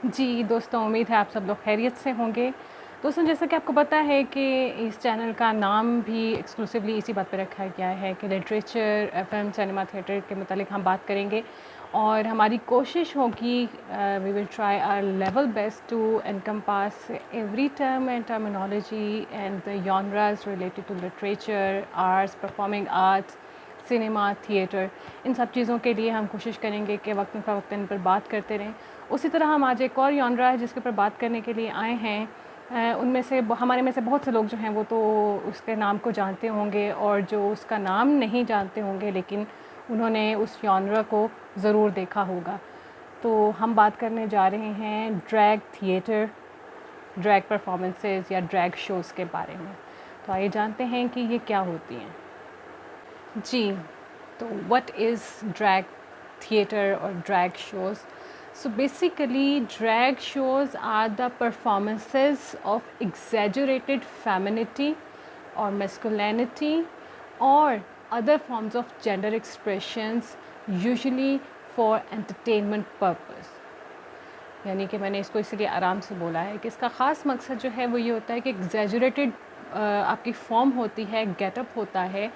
जी, दोस्तों उम्मीद है आप सब लोग खैरियत से होंगे। दोस्तों जैसा कि आपको पता है कि इस चैनल का नाम भी एक्सक्लूसिवली इसी बात पे रखा गया है कि लिटरेचर, फ़िल्म, सिनेमा, थिएटर के मुतालिक हम बात करेंगे और हमारी कोशिश होगी we will try our level best to encompass every term and terminology and the genres related to literature, arts, performing arts, cinema, theatre. इन सब चीज़ों के लिए हम कोशिश करेंगे कि वक्तन-फ़वक्तन इन पर बात करते रहें। उसी तरह हम आज एक और जॉनरा है जिसके ऊपर बात करने के लिए आए हैं। उनमें से हमारे में से बहुत से लोग जो हैं वो तो उसके नाम को जानते होंगे और जो उसका नाम नहीं जानते होंगे लेकिन उन्होंने उस जॉनरा को ज़रूर देखा होगा। तो हम बात करने जा रहे हैं ड्रैग थिएटर, ड्रैग परफॉर्मेंसेस या ड्रैग शोज़ के बारे में। तो आइए जानते हैं कि ये क्या होती हैं। जी, तो व्हाट इज़ ड्रैग थिएटर और drag shows? So basically drag shows are the performances of exaggerated femininity or masculinity or other forms of gender expressions usually for entertainment purpose। यानी कि मैंने इसको इसलिए आराम से बोला है कि इसका ख़ास मकसद जो है वो ये होता है कि एग्जैजरेटेड आपकी फॉर्म होती है, गेटअप होता है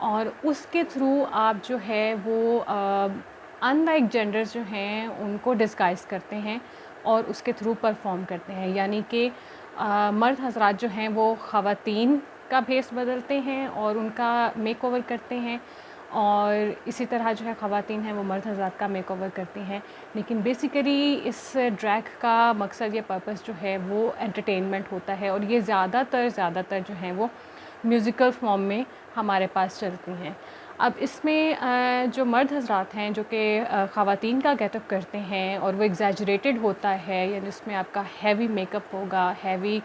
और उसके थ्रू आप जो है वो अनलाइक जेंडर्स जो हैं उनको डिस्गाइज़ करते हैं और उसके थ्रू परफॉर्म करते हैं। यानी कि मर्द हज़रात जो हैं वो ख़वातीन का भेस बदलते हैं और उनका मेकओवर करते हैं और इसी तरह जो है ख़वातीन हैं वो मर्द हज़रात का मेकओवर करती हैं। लेकिन बेसिकली इस ड्रैग का मकसद या पर्पस जो है वो एंटरटेनमेंट होता है और ये ज़्यादातर जो हैं वो म्यूज़िकल फॉर्म में हमारे पास चलती हैं। अब इसमें जो मर्द हज़रात हैं जो कि ख़वातीन का गेटअप करते हैं और वो एग्जैजरेटेड होता है, यानी उसमें आपका हैवी मेकअप होगा, हैवी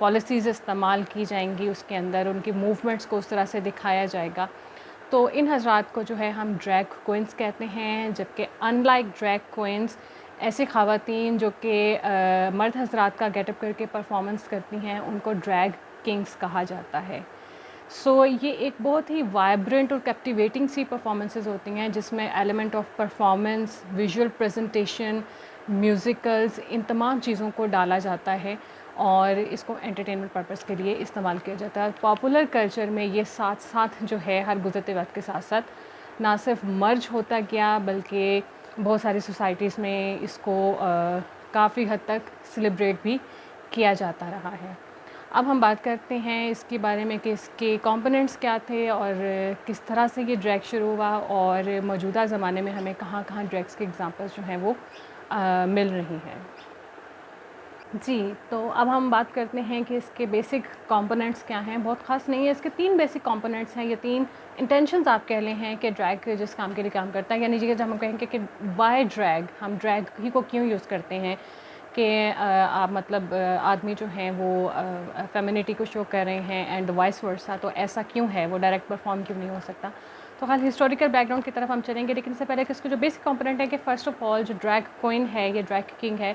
पॉलिसीज़ इस्तेमाल की जाएंगी उसके अंदर, उनकी मूवमेंट्स को उस तरह से दिखाया जाएगा। तो इन हज़रात को जो है हम ड्रैग क्वीन्स कहते हैं, जबकि अनलाइक ड्रैग क्वीन्स ऐसी ख़वातीन जो कि मर्द हज़रात का गेटअप करके परफॉर्मेंस करती हैं उनको ड्रैग किंग्स कहा जाता है। ये एक बहुत ही वाइब्रेंट और कैप्टिवेटिंग सी परफॉर्मेंसेस होती हैं जिसमें element of performance, visual presentation, musicals, इन तमाम चीज़ों को डाला जाता है और इसको एंटरटेनमेंट पर्पस के लिए इस्तेमाल किया जाता है। पॉपुलर कल्चर में ये साथ साथ जो है हर गुज़रते वक्त के साथ साथ ना सिर्फ मर्ज होता गया बल्कि बहुत सारी सोसाइटीज़ में इसको काफ़ी हद तक सेलिब्रेट भी किया जाता रहा है। अब हम बात करते हैं इसके बारे में कि इसके कंपोनेंट्स क्या थे और किस तरह से ये ड्रैग शुरू हुआ और मौजूदा ज़माने में हमें कहाँ कहाँ ड्रैग्स के एग्ज़ाम्पल्स जो हैं वो मिल रही हैं। जी, तो अब हम बात करते हैं कि इसके बेसिक कंपोनेंट्स क्या हैं। बहुत ख़ास नहीं है, इसके 3 बेसिक कंपोनेंट्स हैं, ये 3 इंटेंशंस आप कह लें हैं कि ड्रैग जिस काम के लिए काम करता है। यानी कि जब हम कहेंगे कि वाई ड्रैग, हम ड्रैग ही को क्यों यूज़ करते हैं कि आप मतलब आदमी जो हैं वो फेमिनिटी को शो कर रहे हैं एंड वाइस वर्सा, तो ऐसा क्यों है, वो डायरेक्ट परफॉर्म क्यों नहीं हो सकता। तो खाली हिस्टोरिकल बैकग्राउंड की तरफ हम चलेंगे, लेकिन इससे पहले कि इसको जो बेसिक कंपोनेंट है कि फ़र्स्ट ऑफ ऑल जो ड्रैग क्वीन है या ड्रैग किंग है,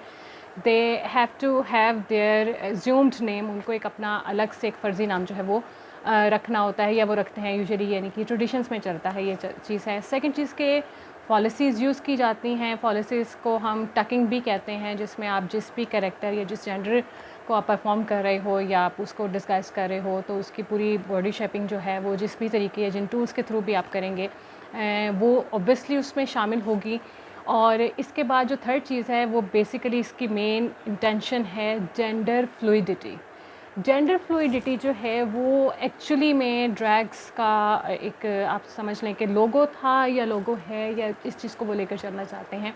they have to have their assumed name, उनको एक अपना अलग से एक फ़र्ज़ी नाम जो है वो रखना होता है या वो रखते हैं यूजुअली, यानी कि ट्रेडिशंस में चलता है ये चीज़ है। सेकंड चीज़ के पॉलिसीज़ यूज़ की जाती हैं, पॉलिसीज़ को हम टकिंग भी कहते हैं, जिसमें आप जिस भी कैरेक्टर या जिस जेंडर को आप परफॉर्म कर रहे हो या आप उसको डिस्गाइज़ कर रहे हो तो उसकी पूरी बॉडी शेपिंग जो है वो जिस भी तरीके या जिन टूल्स के थ्रू भी आप करेंगे वो ऑब्वियसली उसमें शामिल होगी। और इसके बाद जो थर्ड चीज़ है वो बेसिकली इसकी मेन इंटेंशन है जेंडर फ्लूइडिटी। जेंडर फ्लूइडिटी जो है वो एक्चुअली में ड्रैग्स का एक आप समझ लें कि लोगो था या लोगो है या इस चीज़ को वो लेकर चलना चाहते हैं।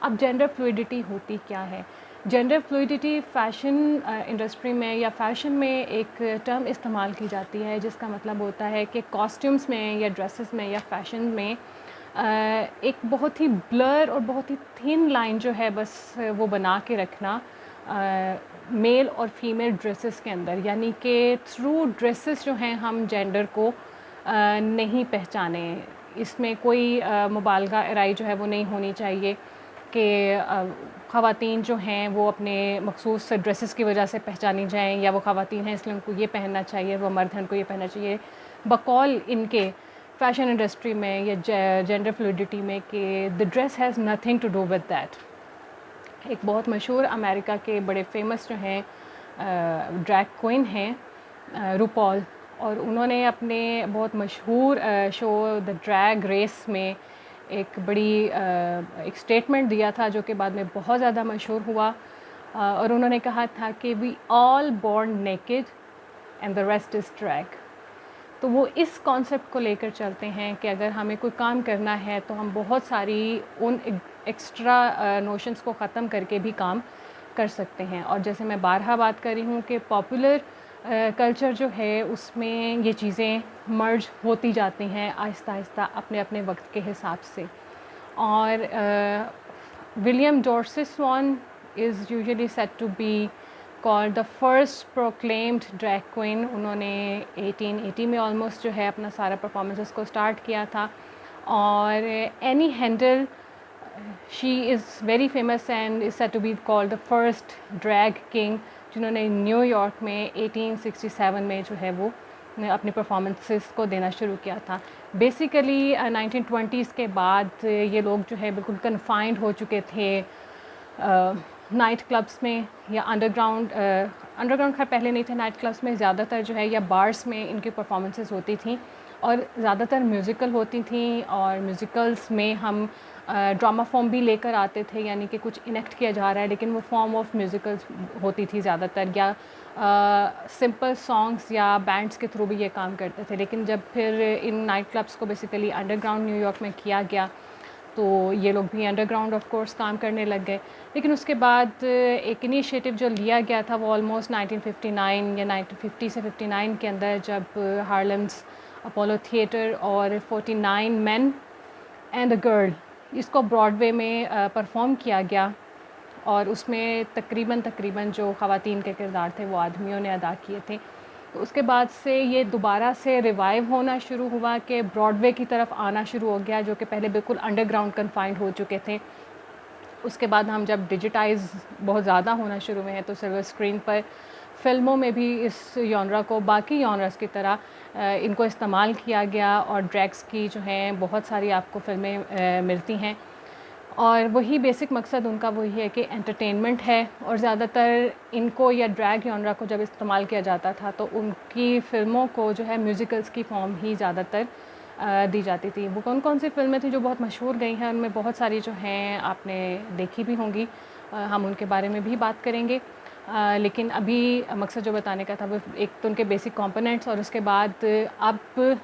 अब जेंडर फ्लूइडिटी होती क्या है? जेंडर फ्लूइडिटी फ़ैशन इंडस्ट्री में या फ़ैशन में एक टर्म इस्तेमाल की जाती है जिसका मतलब होता है कि कॉस्ट्यूम्स में या ड्रेसेस में या फ़ैशन में एक बहुत ही ब्लर और बहुत ही थिन लाइन जो है बस वो बना के रखना मेल और फीमेल ड्रेसेस के अंदर, यानी कि थ्रू ड्रेसेस जो हैं हम जेंडर को नहीं पहचाने। इसमें कोई मुबालगा एराई जो है वो नहीं होनी चाहिए कि ख़वातीन जो हैं वो अपने मखसूस ड्रेसेस की वजह से पहचानी जाएं या वो ख़वातीन हैं इसलिए उनको ये पहनना चाहिए, वो मर्द हैं उनको ये पहनना चाहिए। बकौल इनके फ़ैशन इंडस्ट्री में या जेंडर फ्लूइडिटी में कि the dress has nothing to do with that. एक बहुत मशहूर अमेरिका के बड़े फेमस जो हैं ड्रैग क्वीन हैं रूपॉल, और उन्होंने अपने बहुत मशहूर शो द ड्रैग रेस में एक बड़ी एक स्टेटमेंट दिया था जो कि बाद में बहुत ज़्यादा मशहूर हुआ, और उन्होंने कहा था कि we all born naked and the rest is drag. तो वो इस कॉन्सेप्ट को लेकर चलते हैं कि अगर हमें कोई काम करना है तो हम बहुत सारी उन एक्स्ट्रा नोशंस को ख़त्म करके भी काम कर सकते हैं। और जैसे मैं बारहा बात कर रही हूँ कि पॉपुलर कल्चर जो है उसमें ये चीज़ें मर्ज होती जाती हैं आहिस्ता आहिस्ता अपने अपने वक्त के हिसाब से। और William Dorsey Swann is usually said to be called the first proclaimed drag queen. उन्होंने 1880 में ऑलमोस्ट जो है अपना सारा परफॉर्मेंसेस को स्टार्ट किया था। और Annie Hindle, she is very famous and is said to be called the first drag king, जिन्होंने न्यूयॉर्क में 1867 में जो है वो अपने परफॉर्मेंसेस को देना शुरू किया था। बेसिकली 1920s के बाद ये लोग जो है बिल्कुल कन्फाइंड हो चुके थे नाइट क्लब्स में या अंडरग्राउंड खैर पहले नहीं थे, नाइट क्लब्स में ज़्यादातर जो है या बार्स में इनकी परफॉर्मेंसेस होती थी और ज़्यादातर म्यूज़िकल होती थी। और म्यूज़िकल्स में हम ड्रामा फॉर्म भी लेकर आते थे, यानी कि कुछ इनेक्ट किया जा रहा है लेकिन वो फॉर्म ऑफ म्यूज़िकल्स होती थी ज़्यादातर, या सिंपल सॉन्ग्स या बैंड्स के थ्रू भी ये काम करते थे। लेकिन जब फिर इन नाइट क्लब्स को बेसिकली अंडरग्राउंड न्यूयॉर्क में किया गया तो ये लोग भी अंडरग्राउंड ऑफ कोर्स काम करने लग गए। लेकिन उसके बाद एक इनिशिएटिव जो लिया गया था वो ऑलमोस्ट 1959 या 1950 से 59 के अंदर, जब हार्लेम्स अपोलो थिएटर और 49 मेन एंड अ गर्ल इसको ब्रॉडवे में परफॉर्म किया गया। और उसमें तकरीबन जो ख़वातीन के किरदार थे वो आदमियों ने अदा किए थे। तो उसके बाद से ये दोबारा से रिवाइव होना शुरू हुआ कि ब्रॉडवे की तरफ आना शुरू हो गया, जो कि पहले बिल्कुल अंडरग्राउंड कन्फाइंड हो चुके थे। उसके बाद हम जब डिजिटाइज बहुत ज़्यादा होना शुरू हुए हैं तो सिल्वर स्क्रीन पर फ़िल्मों में भी इस जॉनरा को बाकी जॉनर्स की तरह इनको इस्तेमाल किया गया। और ड्रैग्स की जो हैं बहुत सारी आपको फ़िल्में मिलती हैं और वही बेसिक मकसद उनका वही है कि एंटरटेनमेंट है। और ज़्यादातर इनको या ड्रैग जॉनरा को जब इस्तेमाल किया जाता था तो उनकी फ़िल्मों को जो है म्यूज़िकल्स की फॉर्म ही ज़्यादातर दी जाती थी। वो कौन कौन सी फ़िल्में थी जो बहुत मशहूर गई हैं, उनमें बहुत सारी जो हैं आपने देखी भी होंगी, हम उनके बारे में भी बात करेंगे। लेकिन अभी मकसद जो बताने का था वो एक तो उनके बेसिक कंपोनेंट्स, और उसके बाद अब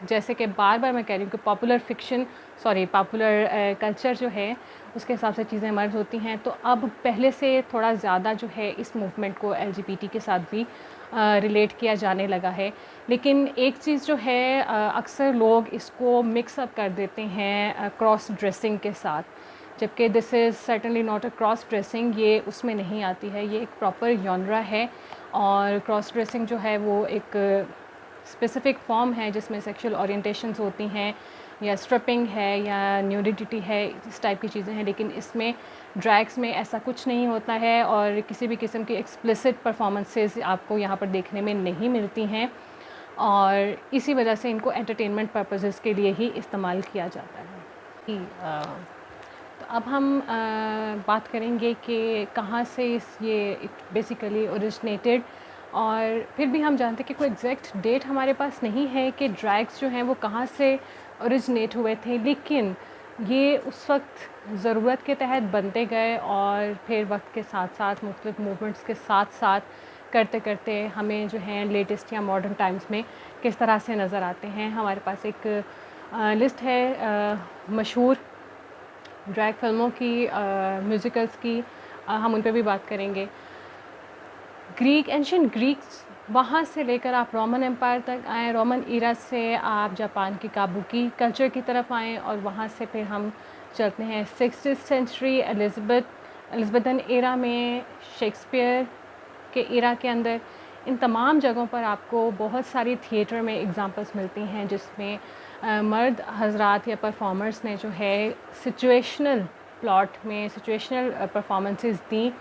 जैसे कि बार बार मैं कह रही हूँ कि पॉपुलर कल्चर जो है उसके हिसाब से चीज़ें मर्ज होती हैं। तो अब पहले से थोड़ा ज़्यादा जो है इस मूवमेंट को LGBT के साथ भी रिलेट किया जाने लगा है। लेकिन एक चीज़ जो है अक्सर लोग इसको मिक्स अप कर देते हैं क्रॉस ड्रेसिंग के साथ, जबकि this is certainly not a cross dressing, ये उसमें नहीं आती है। ये एक प्रॉपर जॉनरा है और क्रॉस ड्रेसिंग जो है वो एक स्पेसिफ़िक फॉर्म है जिसमें सेक्सुअल ओरिएंटेशंस होती हैं या स्ट्रिपिंग है या न्यूडिटी है, इस टाइप की चीज़ें हैं। लेकिन इसमें ड्रैग्स में ऐसा कुछ नहीं होता है और किसी भी किस्म की एक्सप्लिसिट परफॉर्मेंसेस आपको यहाँ पर देखने में नहीं मिलती हैं, और इसी वजह से इनको एंटरटेनमेंट पर्पसेस के लिए ही इस्तेमाल किया जाता है। तो अब हम बात करेंगे कि कहाँ से ये बेसिकली ओरिजिनेटेड, और फिर भी हम जानते हैं कि कोई एग्जैक्ट डेट हमारे पास नहीं है कि ड्रैग्स जो हैं वो कहाँ से ओरिजिनेट हुए थे, लेकिन ये उस वक्त ज़रूरत के तहत बनते गए और फिर वक्त के साथ साथ मुख्तलिफ मूवमेंट्स के साथ साथ करते करते हमें जो है लेटेस्ट या मॉडर्न टाइम्स में किस तरह से नज़र आते हैं। हमारे पास एक लिस्ट है मशहूर ड्रैग फिल्मों की, म्यूज़िकल्स की, हम उन पर भी बात करेंगे। एंशिएंट ग्रीक्स, वहाँ से लेकर आप रोमन एम्पायर तक आएँ, रोमन इरा से आप जापान की काबुकी कल्चर की तरफ आएँ, और वहाँ से फिर हम चलते हैं 16th सेंचुरी एलिज़ाबेथन एरा में, शेक्सपियर के एरा के अंदर। इन तमाम जगहों पर आपको बहुत सारी थिएटर में एग्जांपल्स मिलती हैं जिसमें मर्द हजरात या परफॉर्मर्स ने जो है सिचुएशनल प्लॉट में सिचुएशनल परफॉर्मेंसेस दी,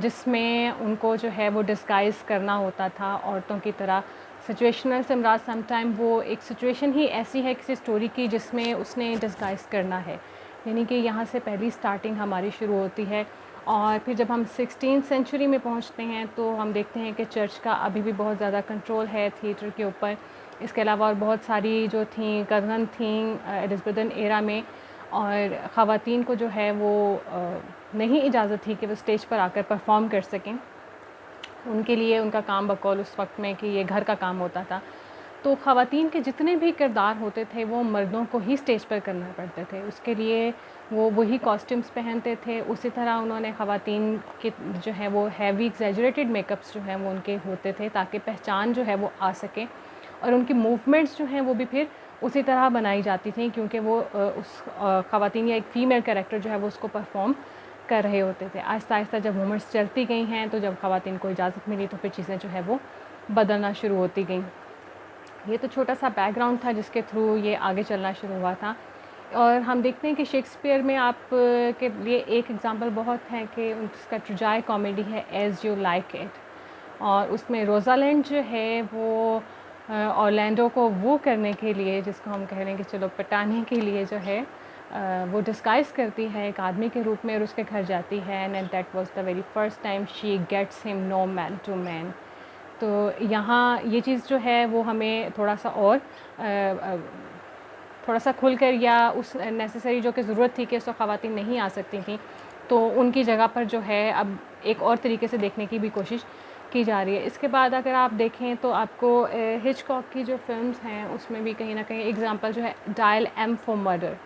जिसमें उनको जो है वो डिस्गाइज़ करना होता था औरतों की तरह। सिचुएशनल से मुराद समटाइम वो एक सिचुएशन ही ऐसी है किसी स्टोरी की जिसमें उसने डिस्गाइज़ करना है, यानी कि यहाँ से पहली स्टार्टिंग हमारी शुरू होती है। और फिर जब हम 16th सेंचुरी में पहुंचते हैं तो हम देखते हैं कि चर्च का अभी भी बहुत ज़्यादा कंट्रोल है थिएटर के ऊपर। इसके अलावा और बहुत सारी जो थी गवर्नर थी एलिज़ाबेथन एरा में, और ख़वातीन को जो है वो नहीं इजाज़त थी कि वो स्टेज पर आकर परफॉर्म कर सकें। उनके लिए उनका काम बकौल उस वक्त में कि ये घर का काम होता था। तो ख़वातीन के जितने भी किरदार होते थे वो मर्दों को ही स्टेज पर करना पड़ते थे। उसके लिए वो वही कॉस्ट्यूम्स पहनते थे। उसी तरह उन्होंने ख़वातीन के जो है वो हैवी एग्जैजरेटेड मेकअप्स जो हैं वो उनके होते थे ताकि पहचान जो है वो आ सके, और उनकी मूवमेंट्स जो हैं वो भी फिर उसी तरह बनाई जाती थी क्योंकि वो उस ख़वातीन या एक फ़ीमेल कैरेक्टर जो है वो उसको परफॉर्म कर रहे होते थे। आहिस्ता आहिस्ता जब मूवमेंट्स चलती गई हैं तो जब ख़वातीन को इजाज़त मिली तो फिर चीज़ें जो है वो बदलना शुरू होती गईं। ये तो छोटा सा बैकग्राउंड था जिसके थ्रू ये आगे चलना शुरू हुआ था। और हम देखते हैं कि शेक्सपियर में आप के लिए एक एग्ज़ाम्पल बहुत है कि उसका ट्रेजाई कॉमेडी है एज़ यू लाइक इट, और उसमें रोज़ालैंड जो है वो ऑरलैंडो को वो करने के लिए, जिसको हम कह रहे हैं कि चलो पटाने के लिए जो है वो डिस्गाइज़ करती है एक आदमी के रूप में और उसके घर जाती है। And that was the very first time she gets him no man to man. तो यहाँ ये चीज़ जो है वो हमें थोड़ा सा और थोड़ा सा खुलकर, या उस नेसेसरी जो कि ज़रूरत थी कि उसको ख़वातीन नहीं आ सकती थी, तो उनकी जगह पर जो है अब एक और तरीके से देखने की भी कोशिश की जा रही है। इसके बाद अगर आप देखें तो आपको हिचकॉक की जो फ़िल्म्स हैं उसमें भी कहीं ना कहीं एग्ज़ाम्पल जो है डायल एम फॉर मर्डर,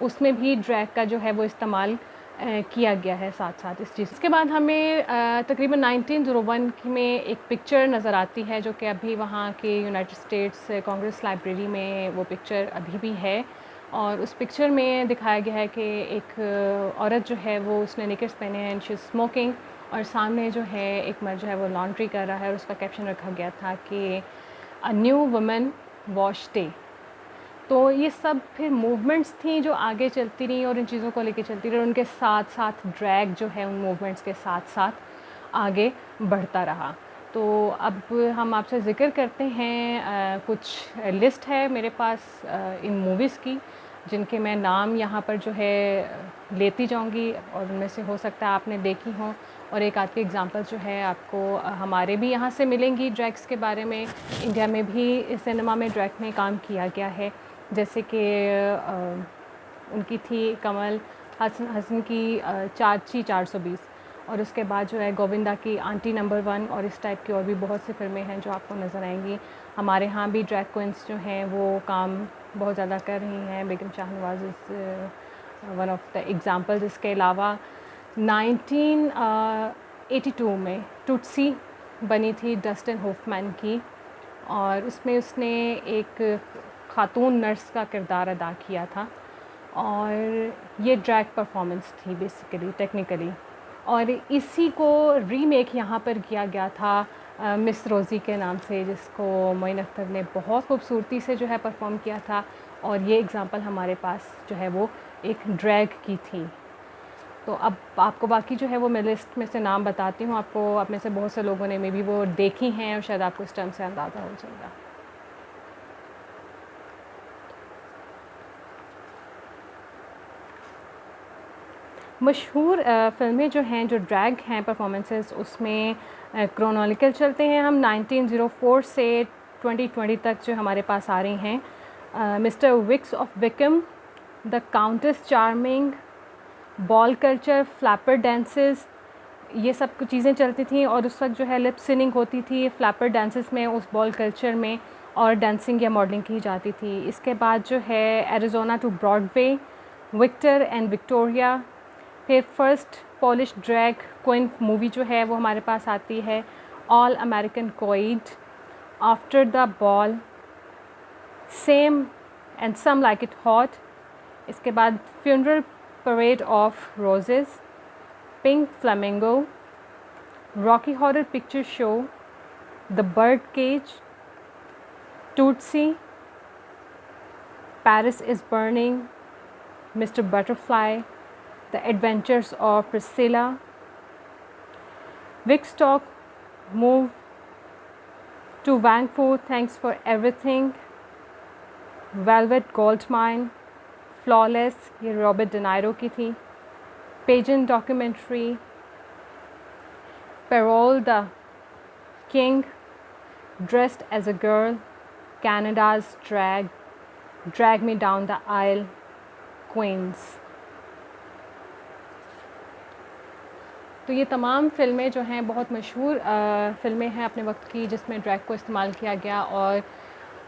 उसमें भी ड्रैग का जो है वो इस्तेमाल किया गया है साथ साथ इस चीज़। इसके बाद हमें तकरीबन 1901 में एक पिक्चर नज़र आती है जो कि अभी वहाँ के यूनाइटेड स्टेट्स कांग्रेस लाइब्रेरी में वो पिक्चर अभी भी है, और उस पिक्चर में दिखाया गया है कि एक औरत जो है वो उसने निकर्स पहने हैं, शी इज़ स्मोकिंग, और सामने जो है एक मर्द जो है वो लॉन्ड्री कर रहा है और उसका कैप्शन रखा गया था कि a new woman wash day. तो ये सब फिर मूवमेंट्स थी जो आगे चलती रही और इन चीज़ों को लेके चलती रही, और उनके साथ साथ ड्रैग जो है उन मूवमेंट्स के साथ साथ आगे बढ़ता रहा। तो अब हम आपसे ज़िक्र करते हैं कुछ लिस्ट है मेरे पास इन मूवीज़ की जिनके मैं नाम यहाँ पर जो है लेती जाऊँगी, और उनमें से हो सकता है आपने देखी हों, और एक आध की एग्ज़ाम्पल जो है आपको हमारे भी यहाँ से मिलेंगी ड्रैग्स के बारे में। इंडिया में भी सिनेमा में ड्रैग में काम किया गया है, जैसे कि उनकी थी कमल हसन की चाची 420, और उसके बाद जो है गोविंदा की आंटी नंबर 1, और इस टाइप की और भी बहुत सी फ़िल्में हैं जो आपको नज़र आएंगी। हमारे यहाँ भी ड्रैग क्वींस जो हैं वो काम बहुत ज़्यादा कर रही हैं। Begum Shahnawaz is one of the examples. इसके अलावा 1982 में टुट्सी बनी थी डस्टिन हॉफमैन की, और उसमें उसने एक खातून नर्स का किरदार अदा किया था, और ये ड्रैग परफॉर्मेंस थी बेसिकली टेक्निकली, और इसी को रीमेक यहाँ पर किया गया था मिस रोज़ी के नाम से, जिसको मोइन अख्तर ने बहुत खूबसूरती से जो है परफॉर्म किया था, और ये एग्ज़ाम्पल हमारे पास जो है वो एक ड्रैग की थी। तो अब आपको बाकी जो है वो मैं लिस्ट में से नाम बताती हूँ, आपको आप में से बहुत से लोगों ने मे बी वो देखी हैं और शायद आपको इस टर्म से अंदाज़ा हो जाएगा। मशहूर फ़िल्में जो हैं जो ड्रैग हैं परफॉर्मेंसेस, उसमें क्रोनोलॉजिकल चलते हैं हम 1904 से 2020 तक जो हमारे पास आ रही हैं। Mister Wicks of Wickham, the countess charming, ball culture, flapper dances, ये सब कुछ चीज़ें चलती थी, और उस वक्त जो है लिप सिनिंग होती थी फ्लैपर डांसेस में, उस बॉल कल्चर में, और डांसिंग या मॉडलिंग की जाती थी। इसके बाद जो है Arizona to Broadway, Victor and Victoria, फिर first Polish drag queen movie जो है वो हमारे पास आती है, all American Quaid, after the ball, same and some like it hot. इसके बाद funeral parade of roses, pink flamingo, Rocky horror picture show, the bird cage, Tootsie, Paris is burning, mister butterfly, The Adventures of Priscilla, Wickstock, Move to Wangfu, Thanks for Everything, Velvet Goldmine, Flawless, ये Robert de Niro की थी, Pageant Documentary, Parole the King, Dressed as a Girl, Canada's Drag Me Down the Aisle, Queens। तो ये तमाम फ़िल्में जो हैं बहुत मशहूर फ़िल्में हैं अपने वक्त की, जिसमें ड्रैग को इस्तेमाल किया गया और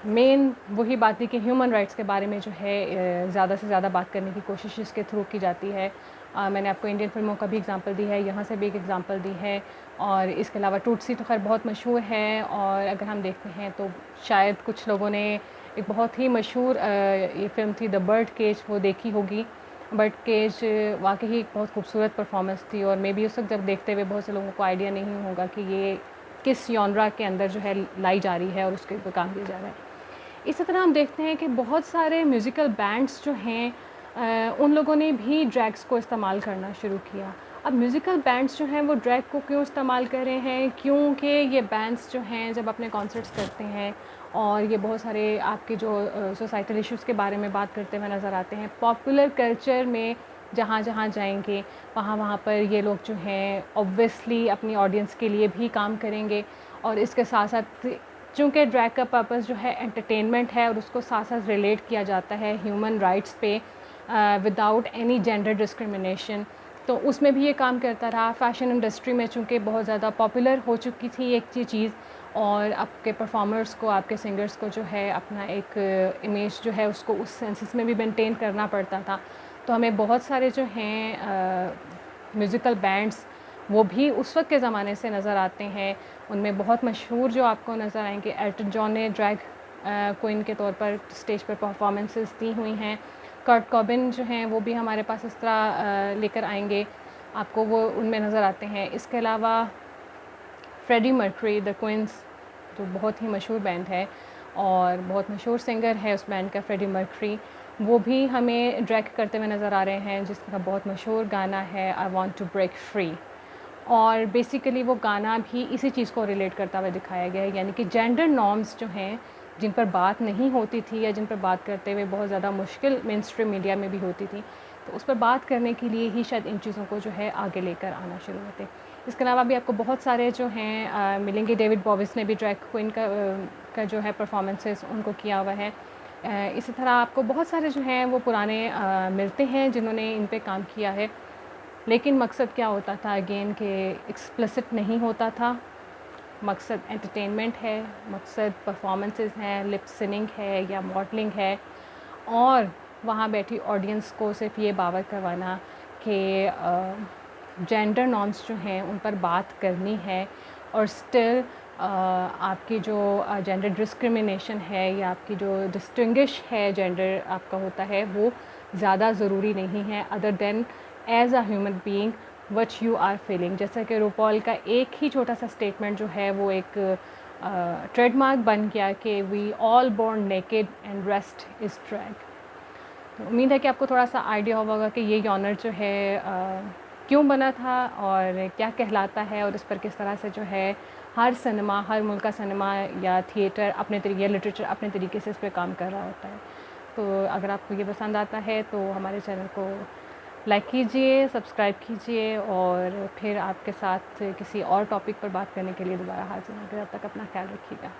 मेन वही बात थी कि ह्यूमन राइट्स के बारे में जो है ज़्यादा से ज़्यादा बात करने की कोशिश इसके थ्रू की जाती है। मैंने आपको इंडियन फ़िल्मों का भी एग्ज़ाम्पल दी है, यहाँ से भी एक एग्ज़ाम्पल दी है, और इसके अलावा टूटसी तो खैर बहुत मशहूर है। और अगर हम देखते हैं तो शायद कुछ लोगों ने एक बहुत ही मशहूर ये फ़िल्म थी द बर्ड केज, वो देखी होगी। बर्ड केज वाकई ही एक बहुत खूबसूरत परफॉर्मेंस थी, और मे बी उस वक्त जब देखते हुए बहुत से लोगों को आइडिया नहीं होगा कि ये किस जॉनरा के अंदर जो है लाई जा रही है और उसके ऊपर काम किया जा रहा है। इसी तरह हम देखते हैं कि बहुत सारे म्यूज़िकल बैंड्स जो हैं उन लोगों ने भी ड्रैग्स को इस्तेमाल करना शुरू किया। अब म्यूज़िकल बैंड्स जो हैं वो ड्रैग को क्यों इस्तेमाल कर रहे हैं? क्योंकि ये बैंड्स जो हैं जब अपने कॉन्सर्ट्स करते हैं और ये बहुत सारे आपके जो सोसाइटल इश्यूज़ के बारे में बात करते हुए नज़र आते हैं, पॉपुलर कल्चर में जहाँ जहाँ जाएंगे वहाँ पर ये लोग जो हैं ऑब्वियसली अपनी ऑडियंस के लिए भी काम करेंगे। और इसके साथ साथ चूँकि ड्रैग का पर्पस जो है एंटरटेनमेंट है और उसको साथ साथ रिलेट किया जाता है ह्यूमन राइट्स पे विदाउट एनी जेंडर डिस्क्रिमिनेशन, तो उसमें भी ये काम करता रहा। फ़ैशन इंडस्ट्री में चूँकि बहुत ज़्यादा पॉपुलर हो चुकी थी एक चीज़, और आपके परफॉर्मर्स को, आपके सिंगर्स को जो है अपना एक इमेज जो है उसको उस सेंसेस में भी मेंटेन करना पड़ता था। तो हमें बहुत सारे जो हैं म्यूज़िकल बैंड्स वो भी उस वक्त के ज़माने से नज़र आते हैं। उनमें बहुत मशहूर जो आपको नज़र आएंगे, एल्टन जॉन ने ड्रैग क्वीन के तौर पर स्टेज पर परफॉर्मेंसेस दी हुई हैं। कर्ट कॉबिन जो हैं वो भी हमारे पास इस तरह लेकर आएंगे आपको, वो उनमें नज़र आते हैं। इसके अलावा फ्रेडी मर्क्यूरी द क्वींस जो बहुत ही मशहूर बैंड है और बहुत मशहूर सिंगर है उस बैंड का, फ्रेडी मर्क्यूरी, वो भी हमें ड्रैग करते हुए नज़र आ रहे हैं, जिसका बहुत मशहूर गाना है I want to break free. और बेसिकली वो गाना भी इसी चीज़ को रिलेट करता हुआ दिखाया गया है, यानी कि जेंडर नॉर्म्स जो हैं जिन पर बात नहीं होती थी या जिन पर बात करते हुए बहुत ज़्यादा मुश्किल मेन स्ट्रीम मीडिया में भी होती थी, तो उस पर बात करने के लिए ही शायद इन चीज़ों को जो है आगे लेकर आना शुरू होते। इसके अलावा भी आपको बहुत सारे जो हैं मिलेंगे। डेविड बॉविस ने भी ड्रैग क्वीन का जो है परफॉर्मेंसेस उनको किया हुआ है। इसी तरह आपको बहुत सारे जो हैं वो पुराने मिलते हैं जिन्होंने इन पे काम किया है, लेकिन मकसद क्या होता था अगेन कि एक्सप्लिसिट नहीं होता था। मकसद एंटरटेनमेंट है, मकसद परफॉर्मेंसेस हैं, लिप सिंगिंग है या मॉडलिंग है, और वहाँ बैठी ऑडियंस को सिर्फ ये बावर करवाना कि जेंडर नॉर्म्स जो हैं उन पर बात करनी है, और स्टिल आपकी जो जेंडर डिस्क्रिमिनेशन है या आपकी जो डिस्टिंग्विश है जेंडर आपका होता है वो ज़्यादा ज़रूरी नहीं है, other than as a human being what you are feeling. जैसा कि रूपॉल का एक ही छोटा सा स्टेटमेंट जो है वो एक ट्रेडमार्क बन गया कि we all born naked and rest is drag. तो उम्मीद है कि आपको थोड़ा सा आइडिया होगा कि ये जॉनर जो है क्यों बना था और क्या कहलाता है, और इस पर किस तरह से जो है हर सिनेमा, हर मुल्क का सिनेमा या थिएटर अपने तरीके या लिटरेचर अपने तरीके से इस पर काम कर रहा होता है। तो अगर आपको ये पसंद आता है तो हमारे चैनल को लाइक कीजिए, सब्सक्राइब कीजिए, और फिर आपके साथ किसी और टॉपिक पर बात करने के लिए दोबारा हाजिर होंगे। तब तक अपना ख्याल रखिएगा।